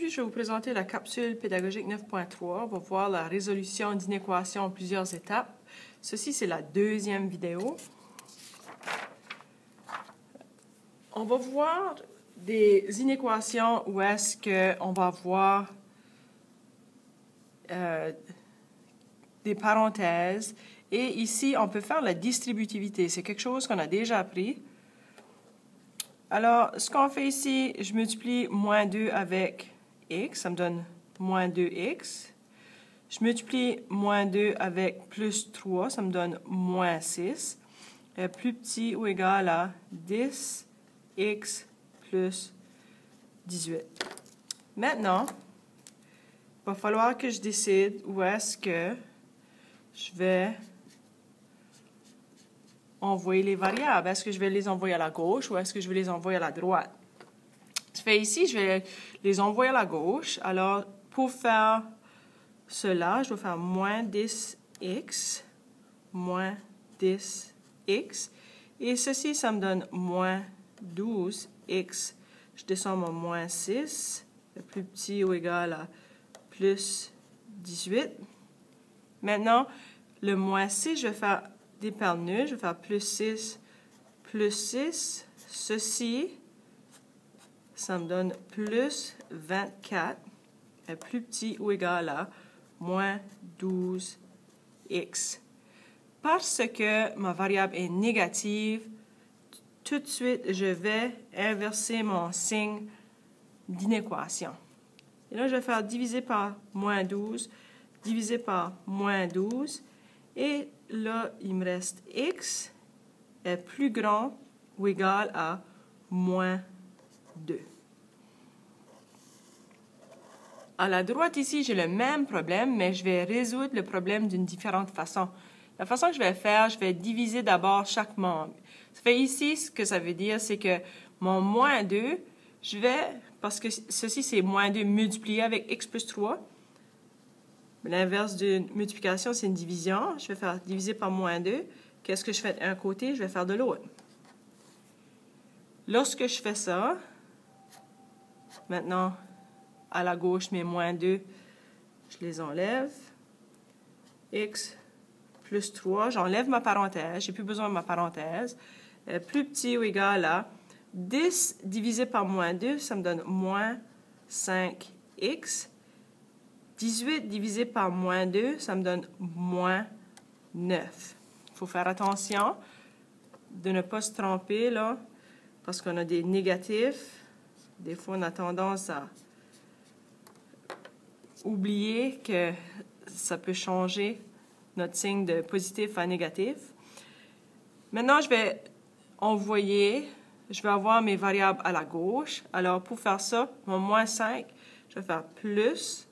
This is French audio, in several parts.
Aujourd'hui, je vais vous présenter la capsule pédagogique 9.3. On va voir la résolution d'inéquations en plusieurs étapes. Ceci, c'est la deuxième vidéo. On va voir des inéquations où est-ce qu'on va voir des parenthèses. Et ici, on peut faire la distributivité. C'est quelque chose qu'on a déjà appris. Alors, ce qu'on fait ici, je multiplie moins 2 avec x, ça me donne moins 2x. Je multiplie moins 2 avec plus 3, ça me donne moins 6. Plus petit ou égal à 10x plus 18. Maintenant, il va falloir que je décide où est-ce que je vais envoyer les variables. Est-ce que je vais les envoyer à la gauche ou est-ce que je vais les envoyer à la droite? Ça fait ici, je vais les envoyer à la gauche. Alors, pour faire cela, je vais faire moins 10x, moins 10x. Et ceci, ça me donne moins 12x. Je descends à moins 6, plus petit ou égal à plus 18. Maintenant, le moins 6, je vais faire des paires nulles. Je vais faire plus 6, plus 6. Ceci, ça me donne plus 24 est plus petit ou égal à moins 12x. Parce que ma variable est négative, tout de suite, je vais inverser mon signe d'inéquation. Et là, je vais faire diviser par moins 12, diviser par moins 12. Et là, il me reste x est plus grand ou égal à moins 2. À la droite ici, j'ai le même problème, mais je vais résoudre le problème d'une différente façon. La façon que je vais faire, je vais diviser d'abord chaque membre. Ça fait ici, ce que ça veut dire, c'est que mon moins 2, je vais, parce que ceci c'est moins 2 multiplié avec x plus 3. L'inverse d'une multiplication, c'est une division. Je vais faire diviser par moins 2. Qu'est-ce que je fais d'un côté? Je vais faire de l'autre. Lorsque je fais ça, maintenant, à la gauche, mes moins 2, je les enlève. X plus 3, j'enlève ma parenthèse. J'ai plus besoin de ma parenthèse. Plus petit ou égal à 10 divisé par moins 2, ça me donne moins 5x. 18 divisé par moins 2, ça me donne moins 9. Il faut faire attention de ne pas se tromper, là, parce qu'on a des négatifs. Des fois, on a tendance à oublier que ça peut changer notre signe de positif à négatif. Maintenant, je vais envoyer, je vais avoir mes variables à la gauche. Alors, pour faire ça, mon moins 5, je vais faire plus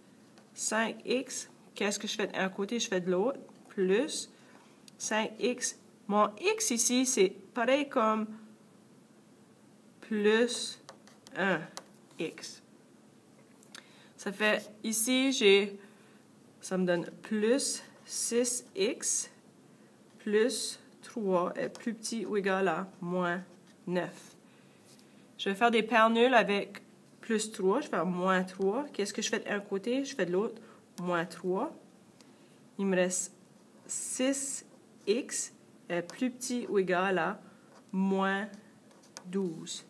5x, qu'est-ce que je fais d'un côté, je fais de l'autre, plus 5x. Mon x ici, c'est pareil comme plus 1x. Ça fait, ici, ça me donne plus 6x plus 3 est plus petit ou égal à moins 9. Je vais faire des paires nulles avec plus 3, je vais faire moins 3. Qu'est-ce que je fais d'un côté? Je fais de l'autre, moins 3. Il me reste 6x est plus petit ou égal à moins 12.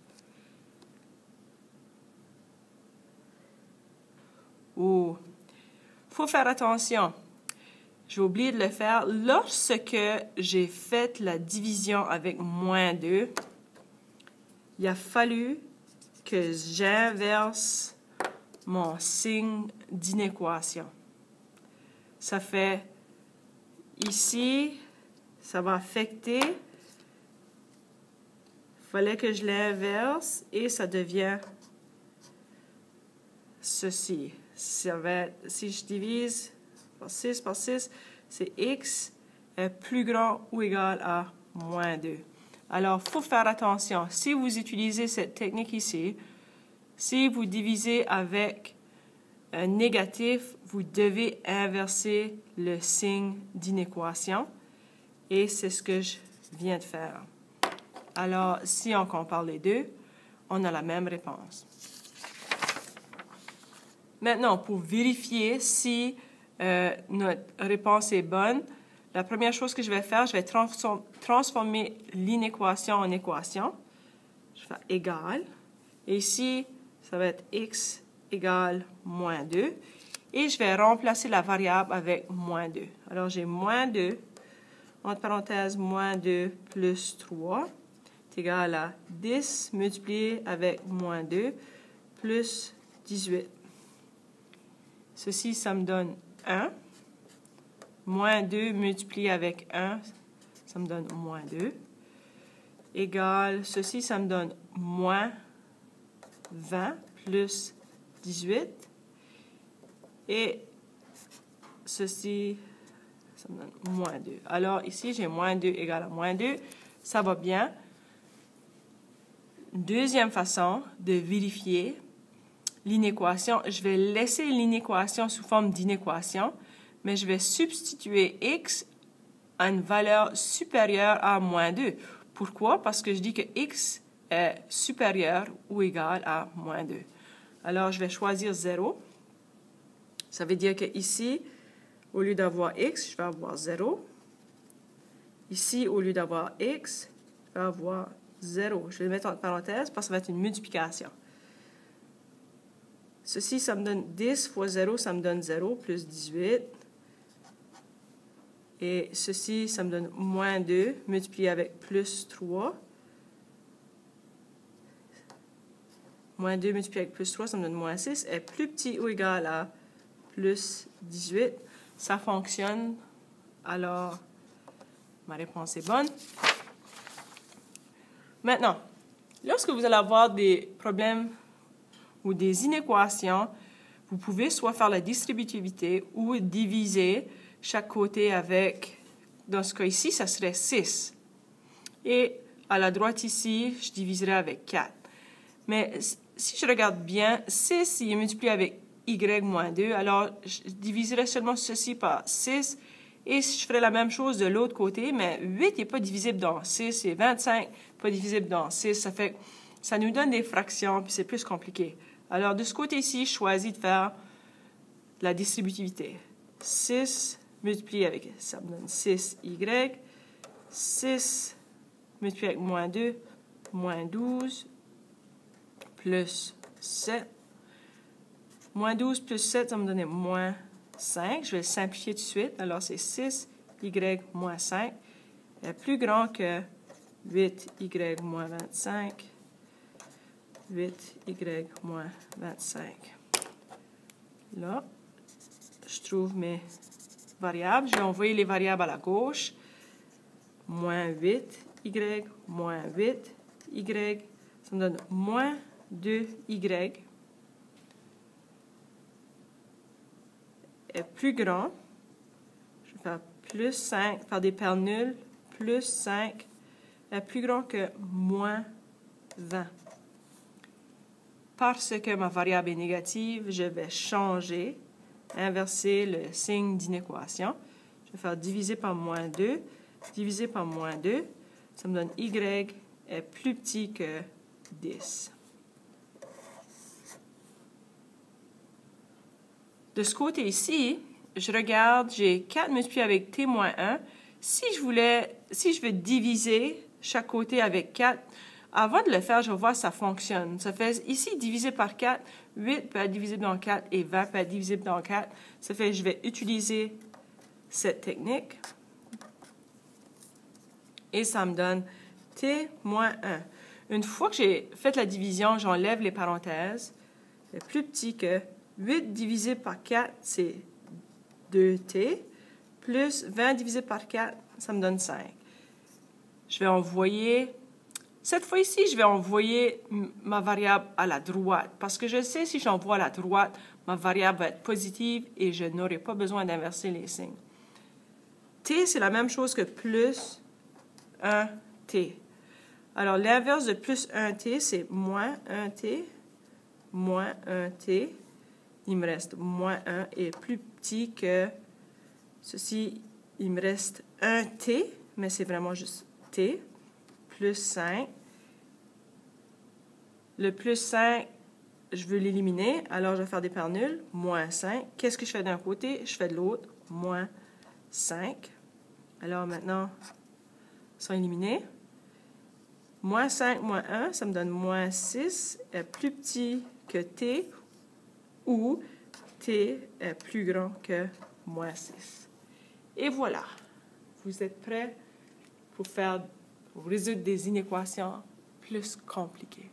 Oh, il faut faire attention. J'ai oublié de le faire. Lorsque j'ai fait la division avec moins 2, il a fallu que j'inverse mon signe d'inéquation. Ça fait, ici, ça va affecter. Il fallait que je l'inverse et ça devient ceci. Ça va être, si je divise par 6, c'est x est plus grand ou égal à moins 2. Alors, il faut faire attention. Si vous utilisez cette technique ici, si vous divisez avec un négatif, vous devez inverser le signe d'inéquation. Et c'est ce que je viens de faire. Alors, si on compare les deux, on a la même réponse. Maintenant, pour vérifier si notre réponse est bonne, la première chose que je vais faire, je vais transformer l'inéquation en équation. Je vais faire égal. Et ici, ça va être x égale moins 2. Et je vais remplacer la variable avec moins 2. Alors, j'ai moins 2, entre parenthèses, moins 2 plus 3, est égal à 10 multiplié avec moins 2 plus 18. Ceci, ça me donne 1. Moins 2 multiplié avec 1, ça me donne moins 2. Égal, ceci, ça me donne moins 20 plus 18. Et ceci, ça me donne moins 2. Alors, ici, j'ai moins 2 égale à moins 2. Ça va bien. Deuxième façon de vérifier l'inéquation, je vais laisser l'inéquation sous forme d'inéquation, mais je vais substituer x à une valeur supérieure à moins 2. Pourquoi? Parce que je dis que x est supérieur ou égal à moins 2. Alors, je vais choisir 0. Ça veut dire que ici, au lieu d'avoir x, je vais avoir 0. Ici, au lieu d'avoir x, je vais avoir 0. Je vais le mettre entre parenthèses parce que ça va être une multiplication. Ceci, ça me donne 10 fois 0, ça me donne 0, plus 18. Et ceci, ça me donne moins 2, multiplié avec plus 3. Moins 2 multiplié avec plus 3, ça me donne moins 6. Est plus petit ou égal à plus 18. Ça fonctionne. Alors, ma réponse est bonne. Maintenant, lorsque vous allez avoir des problèmes ou des inéquations, vous pouvez soit faire la distributivité ou diviser chaque côté avec, dans ce cas ici, ça serait 6. Et à la droite ici, je diviserai avec 4. Mais si je regarde bien, 6 il est multiplié avec y moins 2, alors je diviserai seulement ceci par 6. Et je ferai la même chose de l'autre côté, mais 8 n'est pas divisible dans 6 et 25 n'est pas divisible dans 6. Ça nous donne des fractions, puis c'est plus compliqué. Alors, de ce côté-ci, je choisis de faire la distributivité. 6 multiplié avec, ça me donne 6y. 6 multiplié avec moins 2, moins 12, plus 7. Moins 12 plus 7, ça me donne moins 5. Je vais le simplifier tout de suite. Alors, c'est 6y moins 5 est plus grand que 8y moins 25. 8y moins 25. Là, je trouve mes variables. Je vais envoyer les variables à la gauche. Moins 8y, moins 8y. Ça me donne moins 2y. Est plus grand. Je vais faire plus 5, faire des paires nulles. Plus 5 est plus grand que moins 20. Parce que ma variable est négative, je vais changer, inverser le signe d'inéquation. Je vais faire diviser par moins 2. Diviser par moins 2, ça me donne y est plus petit que 10. De ce côté ici, je regarde, j'ai 4 multiplié avec t moins 1. Si je veux diviser chaque côté avec 4, avant de le faire, je vais voir si ça fonctionne. Ça fait ici, divisé par 4, 8 peut être divisible dans 4 et 20 peut être divisible dans 4. Ça fait que je vais utiliser cette technique. Et ça me donne t moins 1. Une fois que j'ai fait la division, j'enlève les parenthèses. C'est plus petit que 8 divisé par 4, c'est 2t. Plus 20 divisé par 4, ça me donne 5. Je vais envoyer... Cette fois-ci, je vais envoyer ma variable à la droite. Parce que je sais, si j'envoie à la droite, ma variable va être positive et je n'aurai pas besoin d'inverser les signes. T, c'est la même chose que plus 1t. Alors, l'inverse de plus 1t, c'est moins 1t. Moins 1t. Il me reste moins 1 et plus petit que ceci. Il me reste 1t, mais c'est vraiment juste t. Plus 5. Le plus 5 je veux l'éliminer, alors je vais faire des paires nulles, moins 5. Qu'est-ce que je fais d'un côté? Je fais de l'autre, moins 5. Alors maintenant, ils sont éliminés. Moins 5, moins 1, ça me donne moins 6 est plus petit que t, ou t est plus grand que moins 6. Et voilà, vous êtes prêts pour résoudre des inéquations plus compliquées.